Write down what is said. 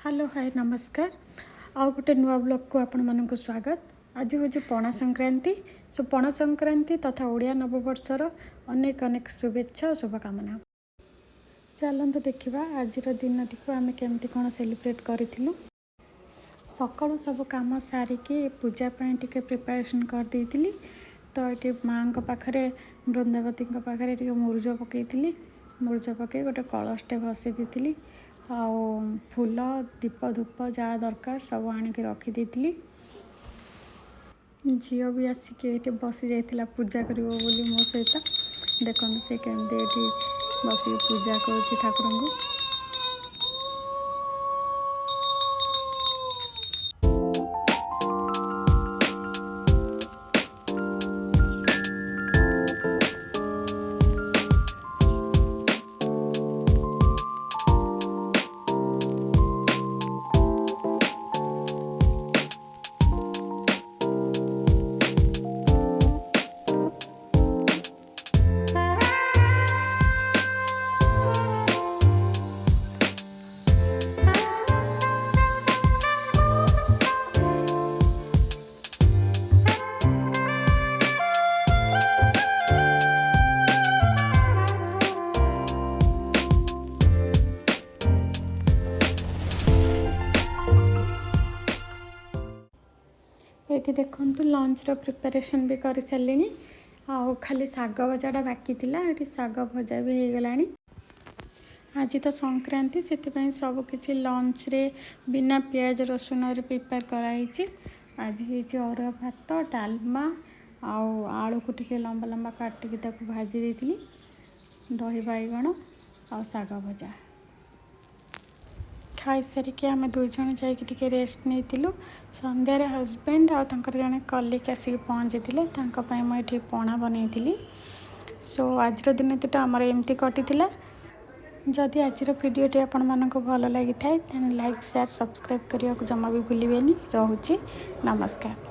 Hello hi नमस्कार आउ गोटे नुआ ब्लॉग को आपण मानक स्वागत। आज हूँ पना संक्रांति। सो पना संक्रांति तथा ओडिया नववर्षर अनेक अनेक शुभेच्छा और शुभकामना। चलते देखा आज दिन टी आम केमती कौन सेलिब्रेट करूँ। सकाळु सब काम सारिकी पूजा टी प्रिपरेशन कर देती। तो ये माँ पाखे बृंदावती पाखे मुरुज पकई मुरुज पकई गोटे कलशटे बसई दी आउ फूल दीप धूप जहाँ दरकार सब आणिक रखीदी। झील भी आसिक ये बसी जाइला पूजा कर मो सहित देखते से केमती बस पूजा कर ठाकुर को। ये देखु लंच प्रिपरेशन भी कर सारे आउ खाली शाग भजाटा बाकी थिला ये शाग भजा भी हो गला। आज तो संक्रांति से सबकि लंच रे बिना प्याज रसुन रे प्रिपेयर कराई। आज ये अरुआ भात डालमा आउ आलू को टिके लंबा लंबा काटिकी भाजी देती दही बैगण आ शाग भजा खाई सारिक आम दुई जन जाके रेस्ट नहीं। संध्यारे हजबैंड आ जड़े कलिक आसिक पहुँची थे मुझे पणा बनई। सो आज दिन तो आमर एमती कटी। जदि आज भिडियोटी आपण मानक भल लगी थाए लाइक शेयर सब्सक्राइब करने को जमा भी भूलिए। रोचे नमस्कार।